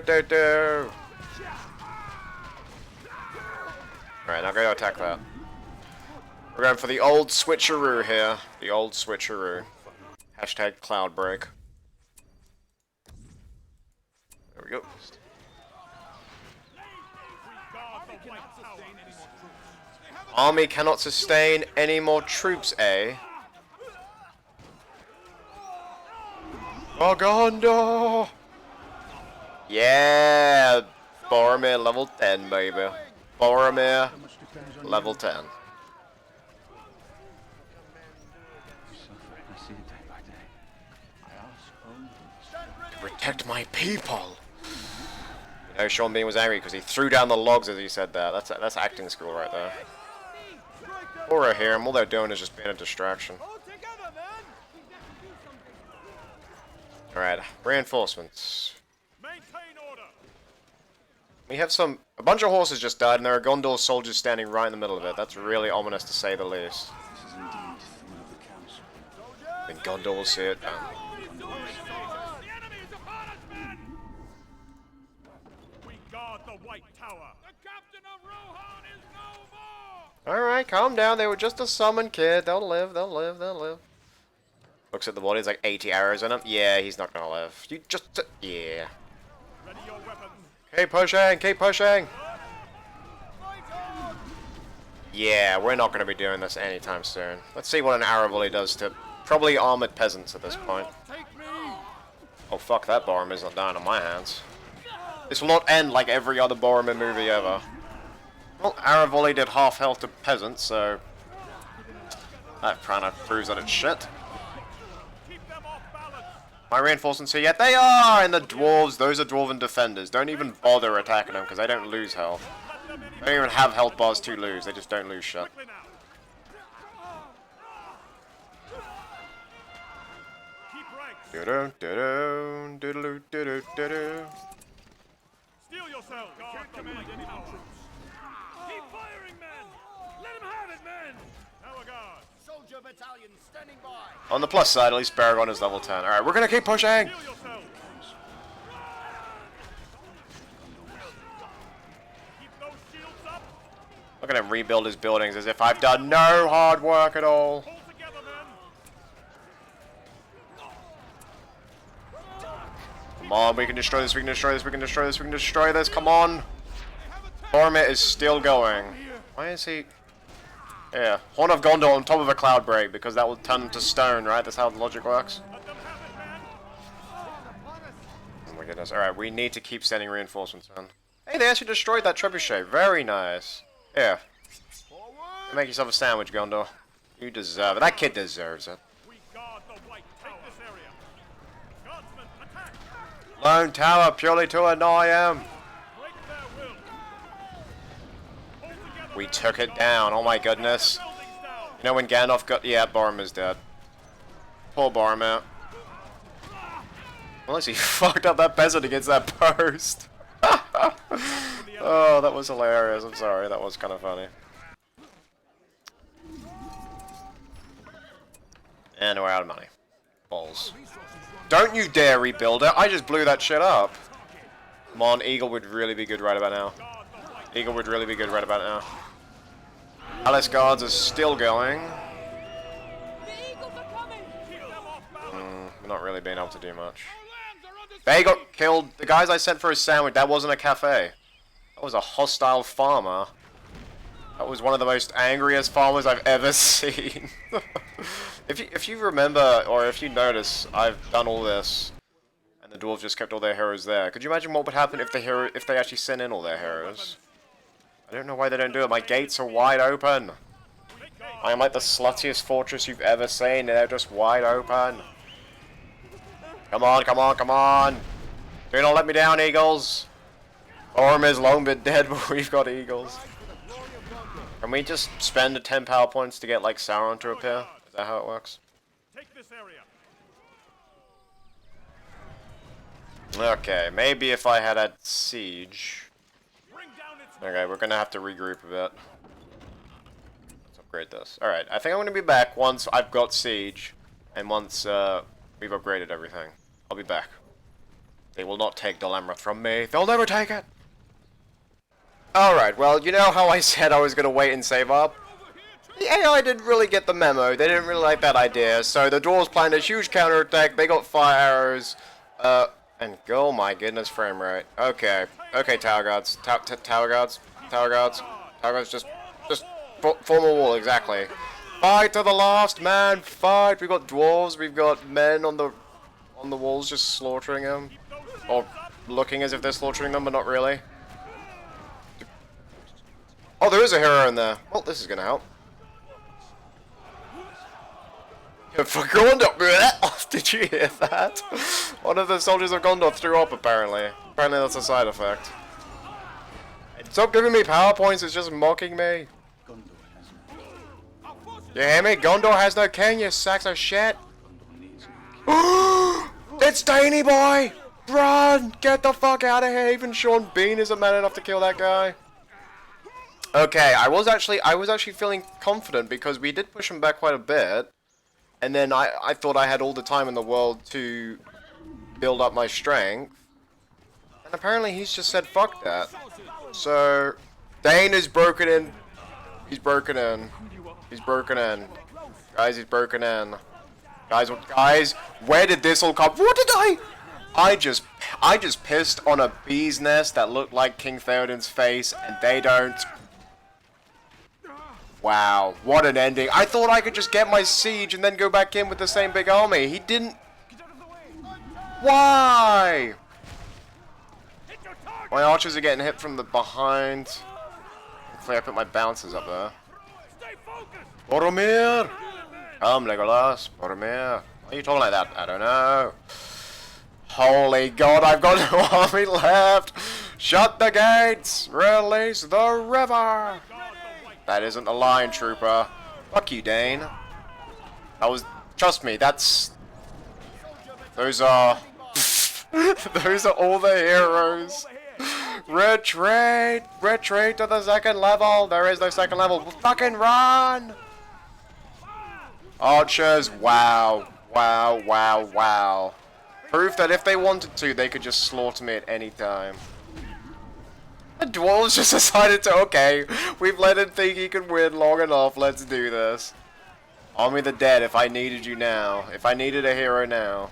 Alright, now go attack that. We're going for the old switcheroo here. The old switcheroo. Hashtag Cloudbreak. There we go. Army cannot sustain any more troops, eh? Oh, Jondor! Yeah! Boromir level 10, baby. Boromir level 10. I see it day by day. I ask only. Protect my people! You know, Sean Bean was angry because he threw down the logs as he said that. That's acting school right there. Or here, and all they're doing is just being a distraction. Alright, reinforcements. Maintain order. We have a bunch of horses just died, and there are Gondor soldiers standing right in the middle of it. That's really ominous to say the least. This is indeed the will of the council. Then Gondor will see it. The enemy is upon us, men. We guard the white tower. The captain of Rohan is no more. Alright, calm down. They were just a summon kid. They'll live, they'll live, they'll live. Looks at the body, it's like 80 arrows in him. Yeah, he's not gonna live. You just... yeah. Ready your weapons. Keep pushing, keep pushing! Yeah, we're not gonna be doing this anytime soon. Let's see what an arrow volley does to probably armored peasants at this point. Oh fuck, that Boromir's not dying on my hands. This will not end like every other Boromir movie ever. Well, arrow volley did half health to peasants, so... that kind of proves that it's shit. My reinforcements here yet? They are! And the dwarves, those are dwarven defenders. Don't even bother attacking them because they don't lose health. They don't even have health bars to lose, they just don't lose shit. Do-do, do-do, do-do, do-do, do-do. Steel yourselves. Guard the mighty tower. Keep firing, men. Let him have it, men. Tower guard. Soldier battalion standing by. On the plus side, at least Aragorn is level 10. Alright, we're gonna keep pushing! Steel yourselves. Keep those shields up. Look at him rebuild his buildings as if I've done no hard work at all. Hold together, men. Come on, we can destroy this, we can destroy this, we can destroy this, we can destroy this, come on! Boromir is still going. Why is he... yeah, Horn of Gondor on top of a cloud break, because that will turn him to stone, right? That's how the logic works. Let them have it, men. Oh my goodness, alright, we need to keep sending reinforcements, man. Hey, they actually destroyed that trebuchet, very nice. Yeah. Make yourself a sandwich, Gondor. You deserve it, that kid deserves it. We guard the white tower. Take this area. Guardsmen, attack. Lone tower purely to annoy him. Break their will. Hold together, We men. took it down, oh my goodness. Buildings down. You know when Gandalf got... yeah, Boromir's dead. Poor Boromir. Unless he fucked up that peasant against that post. Oh, that was hilarious. I'm sorry. That was kind of funny. And we're out of money. Balls. Don't you dare rebuild it. I just blew that shit up. Come on, Eagle would really be good right about now. Eagle would really be good right about now. Alice Guards are still going. We're not really being able to do much. They got killed. The guys I sent for a sandwich, that wasn't a cafe. That was a hostile farmer. That was one of the most angriest farmers I've ever seen. If you remember, or if you notice, I've done all this, and the dwarves just kept all their heroes there. Could you imagine what would happen if they actually sent in all their heroes? I don't know why they don't do it. My gates are wide open. I am like the sluttiest fortress you've ever seen. They're just wide open. Come on, come on, come on! Do not let me down, Eagles! Boromir's long been dead, but we've got Eagles. Can we just spend the 10 power points to get, like, Sauron to appear? Is that how it works? Take this area. Okay, maybe if I had a siege. Bring down its Okay, we're gonna have to regroup a bit. Let's upgrade this. Alright, I think I'm gonna be back once I've got siege, and once, we've upgraded everything. I'll be back. They will not take Dol Amroth from me. They'll never take it! Alright, well, you know how I said I was gonna wait and save up? The AI didn't really get the memo. They didn't really like that idea. So the dwarves planned a huge counterattack. They got fire arrows. And oh my goodness, frame rate. Okay. Okay, tower guards. Tower guards. Tower guards. Tower guards, just form a wall, exactly. Fight to the last man, fight! We've got dwarves, we've got men on the walls just slaughtering them. Or looking as if they're slaughtering them, but not really. Oh, there is a hero in there. Well, this is gonna help. For Gondor! Did you hear that? One of the soldiers of Gondor threw up, apparently. Apparently that's a side effect. Stop giving me PowerPoints, it's just mocking me. You hear me? Gondor has no king, you sacks of shit! It's Danny boy! Run! Get the fuck out of here! Even Sean Bean isn't man enough to kill that guy. Okay, I was actually feeling confident because we did push him back quite a bit. And then I thought I had all the time in the world to build up my strength. And apparently he's just said fuck that. So, Dane is broken in. He's broken in. He's broken in. Guys, he's broken in. Guys, where did this all come? What did I just pissed on a bee's nest that looked like King Theoden's face, and they don't. Wow, what an ending. I thought I could just get my siege and then go back in with the same big army. He didn't. Why? My archers are getting hit from the behind. Hopefully I put my bouncers up there. Boromir! Come, Legolas. Boromir. Why are you talking like that? I don't know. Holy God, I've got no army left. Shut the gates. Release the river. That isn't a line, trooper. Fuck you, Dane. That was... Trust me, that's... Those are... Those are all the heroes. Retreat! Retreat to the second level! There is no second level. Fucking run! Archers, wow. Wow, wow, wow. Proof that if they wanted to, they could just slaughter me at any time. The dwarves just decided to, okay, we've let him think he can win long enough, let's do this. Army of the dead if I needed you now. If I needed a hero now.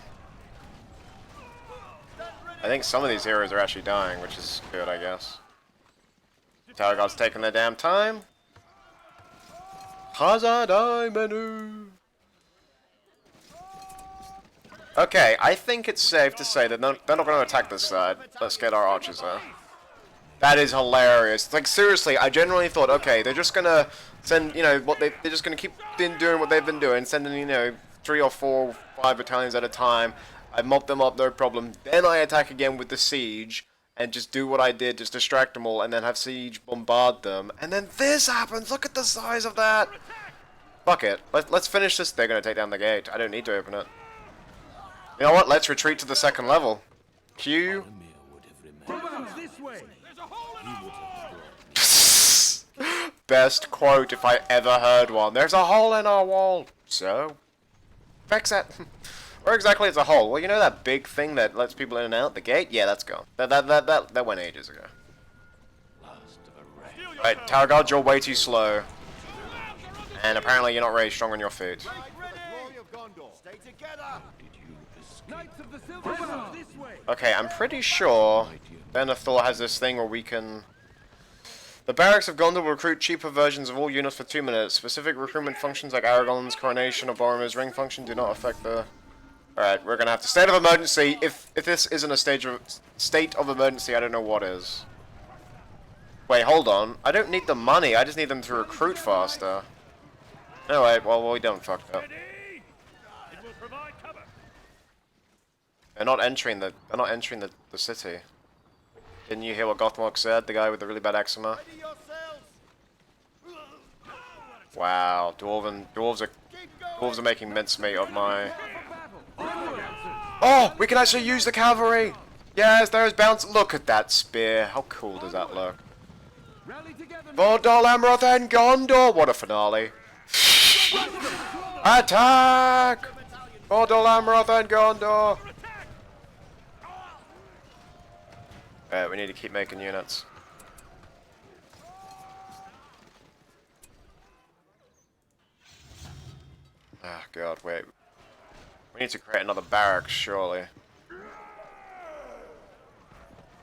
I think some of these heroes are actually dying, which is good, I guess. Tower God's taking their damn time. Hazardai menu. Okay, I think it's safe to say that they're not going to attack this side. Let's get our archers there. That is hilarious. Like, seriously, I generally thought, okay, they're just gonna send, you know, they're just gonna keep doing what they've been doing, sending, you know, 3 or 4 or 5 battalions at a time. I mop them up, no problem. Then I attack again with the siege, and just do what I did, just distract them all, and then have siege bombard them. And then this happens! Look at the size of that! Fuck it. Let's finish this. They're gonna take down the gate. I don't need to open it. You know what? Let's retreat to the second level. Q. This way. There's a hole in our wall! Best quote if I ever heard one. There's a hole in our wall. So, fix it. Where exactly is a hole? Well, you know that big thing that lets people in and out? The gate? Yeah, that's gone. That went ages ago. Right, Tower Guard, you're way too slow. And apparently you're not very strong on your feet. Stay together. Knights of the Silver Sword, this way. Okay, I'm pretty sure Denethor has this thing where we can... The barracks of Gondor will recruit cheaper versions of all units for 2 minutes. Specific recruitment functions like Aragorn's coronation or Boromir's ring function do not affect the... Alright, we're gonna have to state of emergency. If this isn't a state of emergency, I don't know what is. Wait, hold on. I don't need the money, I just need them to recruit faster. No, wait, well, we don't fuck up. Ready? It will provide cover. They're not entering the city. Didn't you hear what Gothmog said? The guy with the really bad eczema? Wow, dwarves are making mincemeat of my... Oh, we can actually use the cavalry! Yes, there's bounce. Look at that spear. How cool does that look? For Dol Amroth and Jondor! What a finale. Attack! For Dol Amroth and Jondor! Alright, we need to keep making units. Ah, God, wait. We need to create another barracks, surely.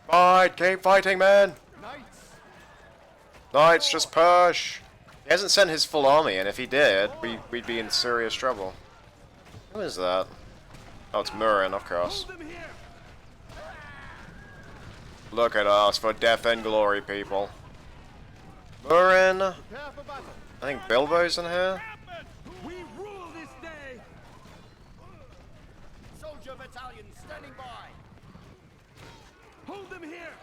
Fight! Keep fighting, man! Knights, just push! He hasn't sent his full army, and if he did, we'd be in serious trouble. Who is that? Oh, it's Murin, of course. Look at us for death and glory, people. Murin! I think Bilbo's in here? We rule this day. Soldier battalion standing by. Hold them here.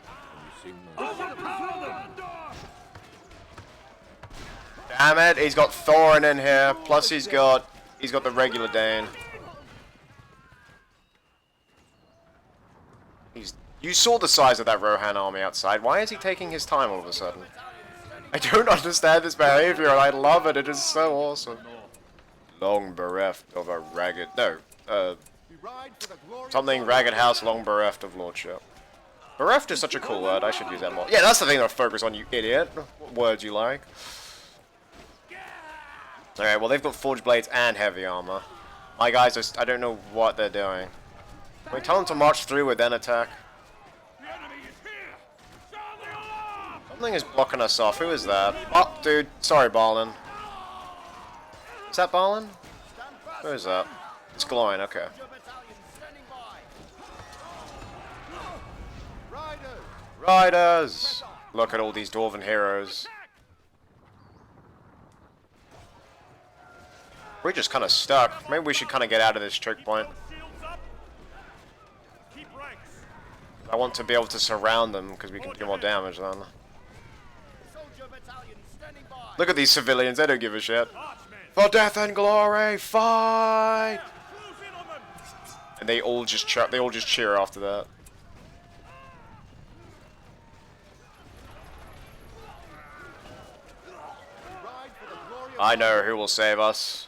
Overpower them. Damn it, he's got Thorin in here, plus he's got the regular Dane. You saw the size of that Rohan army outside. Why is he taking his time all of a sudden? I don't understand this behavior, and I love it. It is so awesome. Long bereft of a ragged... No, something ragged house long bereft of lordship. Bereft is such a cool word. I should use that more. Yeah, that's the thing that I focus on, you idiot. What words you like. Alright, well, they've got forged blades and heavy armor. My guys just... I don't know what they're doing. Can we tell them to march through with then attack? The enemy is here! Sound the alarm! Something is blocking us off. Who is that? Oh, dude. Sorry, Balin. Is that Balin? Who is that? It's Gloin, okay. Riders! Look at all these dwarven heroes. We're just kind of stuck. Maybe we should kind of get out of this choke point. Shields up. Keep ranks. I want to be able to surround them because we can do more damage then. Look at these civilians, they don't give a shit. For death and glory, fight! Close in on them. And they all just cheer after that. I know who will save us.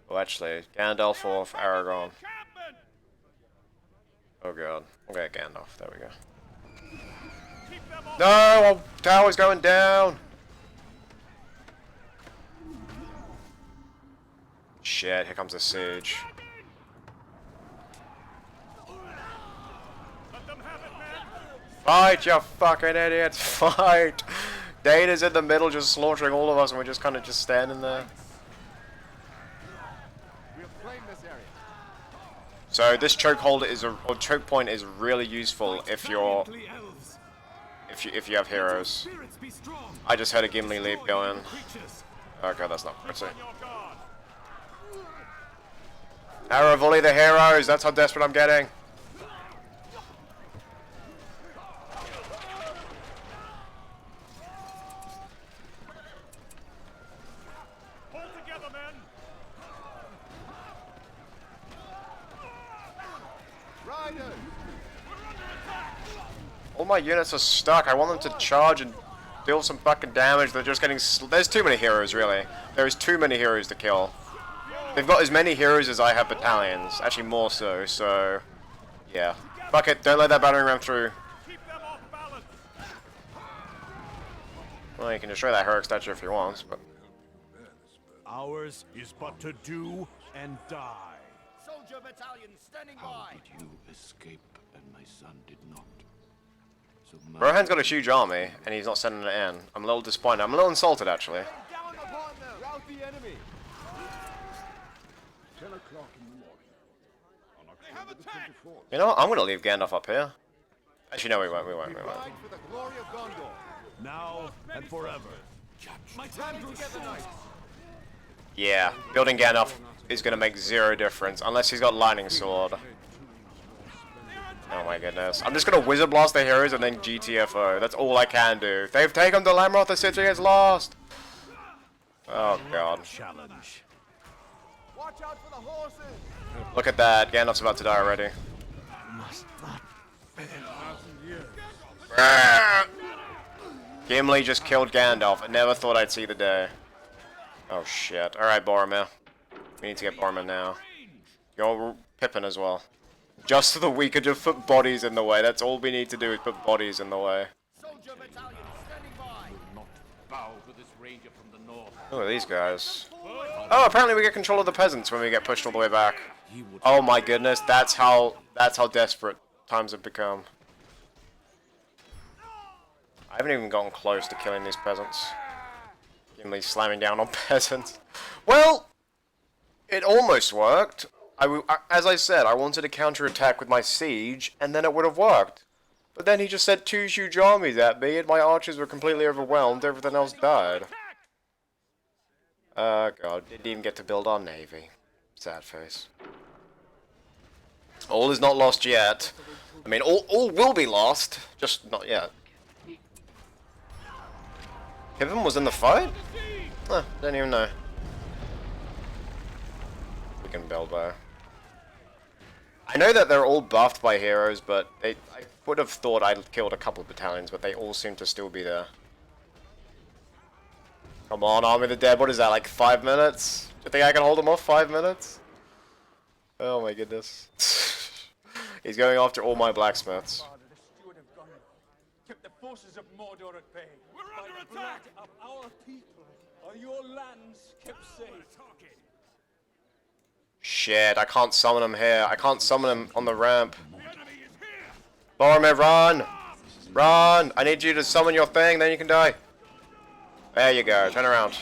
Oh, actually, Gandalf or Aragorn. Captain! Oh god. Okay, Gandalf. There we go. Keep them off. No! Our tower's going down! Shit, here comes the siege. Let them have it, man. Fight, you fucking idiots! Fight! Data's in the middle just slaughtering all of us and we're just kind of just standing there. So this chokehold is or choke point is really useful if you're if you have heroes. I just had a Gimli leap going. Okay, that's not pretty. On your guard. Arrow volley the heroes, that's how desperate I'm getting. Hold together, men! Riders! We're under attack! All my units are stuck. I want them to charge and deal some fucking damage. They're just getting... There's too many heroes, really. There's too many heroes to kill. They've got as many heroes as I have battalions. Actually, more so, so... Yeah. Fuck it. Don't let that battering ram through. Keep them off balance! Well, you can destroy that heroic statue if you want, but... Ours is but to do and die. Soldier battalion standing How by! did you escape and my son did not? So much Rohan's got a huge army, and he's not sending it in. I'm a little disappointed. I'm a little insulted, actually. Down upon them! Rout the enemy! 10 o'clock in the morning. On October the 24th. You know what? I'm gonna leave Gandalf up here. Actually, no, we won't. We won't. We won't. Ride for the glory of Gondor. Now and forever. My time together, knights! Yeah, building Gandalf is gonna make zero difference unless he's got lightning sword. Oh my goodness! I'm just gonna wizard blast the heroes and then GTFO. That's all I can do. They've taken Dol Amroth. The city is lost. Oh god! Challenge. Watch out for the horses! Look at that. Gandalf's about to die already. Gimli just killed Gandalf. I never thought I'd see the day. Oh shit. Alright, Boromir. We need to get Boromir now. You're Pippin as well. Just so that we could just put bodies in the way. That's all we need to do is put bodies in the way. Soldier battalion standing by! not bow to this ranger from the north. Who are these guys? Oh, apparently we get control of the peasants when we get pushed all the way back. Oh my goodness, that's how desperate times have become. I haven't even gotten close to killing these peasants. Gimli slamming down on peasants. Well, it almost worked. As I said, I wanted to counterattack with my siege, and then it would have worked. But then he just sent 2 huge armies at me, and my archers were completely overwhelmed. Everything else died. God, didn't even get to build our navy. Sad face. All is not lost yet. I mean, all will be lost, just not yet. Pippin was in the fight? Huh, didn't even know. We can build though. I know that they're all buffed by heroes, but I would have thought I'd killed a couple of battalions, but they all seem to still be there. Come on, Army of the Dead, what is that, like 5 minutes? Do you think I can hold them off 5 minutes? Oh my goodness. He's going after all my blacksmiths. Father, the steward of Gondor, kept the forces of Mordor at bay. We're By under the attack! blood of our people are your lands kept safe. Shit, I can't summon him here. I can't summon him on the ramp. The enemy is here! Boromir, run! Run! I need you to summon your thing, then you can die. There you go, turn around.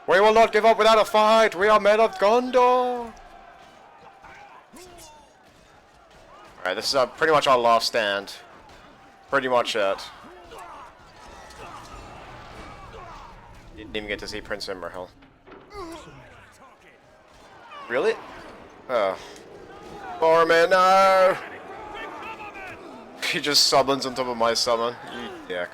We will not give up without a fight! We are men of Gondor! Alright, this is pretty much our last stand. Pretty much it. Didn't even get to see Prince Imrahil. Really? Oh. Boromir, no! He just summons on top of my summon. You dick.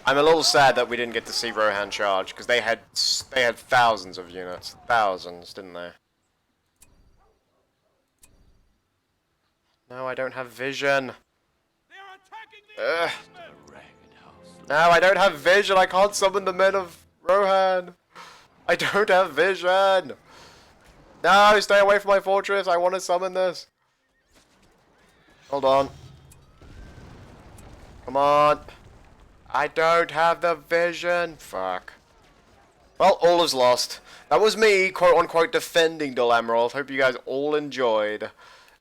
I'm a little sad that we didn't get to see Rohan charge, because they had thousands of units. Thousands, didn't they? No, I don't have vision. They are attacking the Ugh. Ragged house. No, I don't have vision. I can't summon the men of Rohan. I don't have vision. No, stay away from my fortress. I want to summon this. Hold on. Come on. I don't have the vision. Fuck. Well, all is lost. That was me, quote-unquote, defending Dol Amroth. Hope you guys all enjoyed.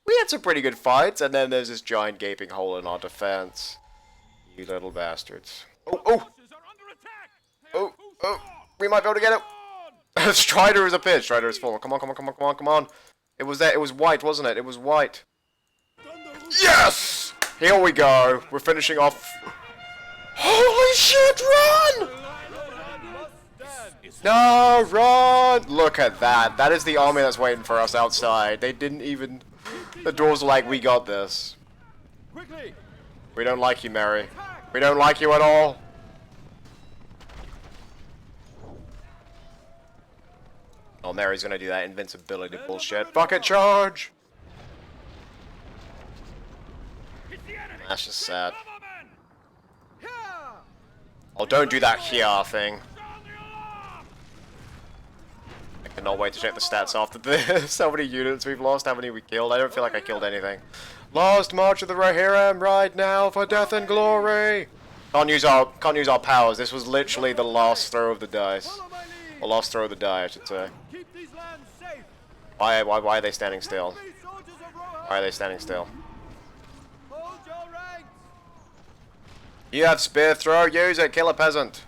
We had some pretty good fights, and then there's this giant gaping hole in our defense. You little bastards. Oh, oh! forces are under attack! They are Oh, too oh! strong! We might be able to get it! Strider is a pitch. Strider is full. Come on, come on, come on, come on, come on. It was there. It was white, wasn't it? It was white. Yes! Here we go. We're finishing off. Holy shit, run! No, run! Look at that. That is the army that's waiting for us outside. They didn't even... The doors were like, we got this. Quickly! We don't like you, Mary. We don't like you at all. Mary's gonna do that invincibility bullshit. Bucket charge! That's just sad. Oh, don't do that here thing. I cannot wait to check the stats after this. How many units we've lost, how many we killed. I don't feel like I killed anything. Last march of the Rohirrim right now for death and glory! Can't use our powers. This was literally the last throw of the dice. Or last throw of the die, I should say. Keep these lands safe. Why are they standing still? Soldiers of Rohan, Why are they standing still? hold your ranks. You have spear throw, use it, kill a peasant.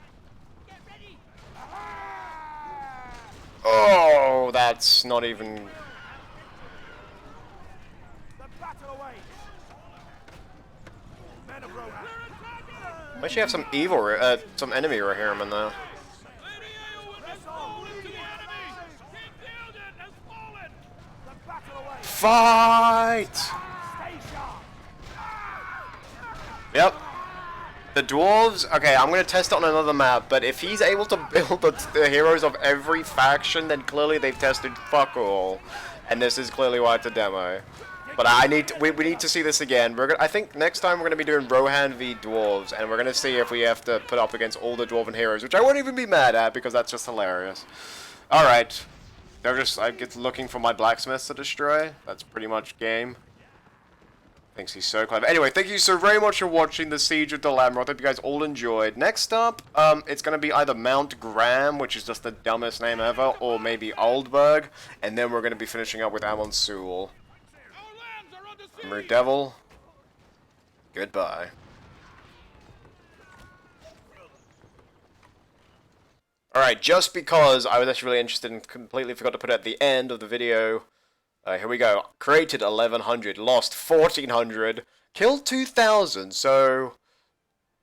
Oh, that's not even... The battle awaits. Men of Rohan. We actually have some evil, some enemy Rohirrim in there. The battle awaits. Fight! Stay sharp. Yep. The dwarves, okay, I'm going to test it on another map, but if he's able to build the heroes of every faction, then clearly they've tested fuck all. And this is clearly why it's a demo. But we need to see this again. I think next time we're going to be doing Rohan v Dwarves, and we're going to see if we have to put up against all the Dwarven heroes, which I won't even be mad at, because that's just hilarious. Alright. I'm just looking for my blacksmiths to destroy. That's pretty much game. Thinks he's so clever. Anyway, thank you so very much for watching the Siege of Dol Amroth. I hope you guys all enjoyed. Next up, it's going to be either Mount Graham, which is just the dumbest name ever, or maybe Aldburg, and then we're going to be finishing up with Amon Sul. I'm Devil. Goodbye. Alright, just because I was actually really interested and completely forgot to put it at the end of the video. Here we go. Created 1100, lost 1400, killed 2000, so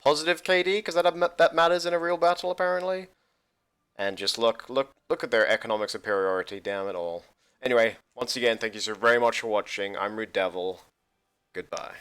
positive KD, because that matters in a real battle apparently. And just look at their economic superiority, damn it all. Anyway, once again, thank you so very much for watching. I'm Rude Devil. Goodbye.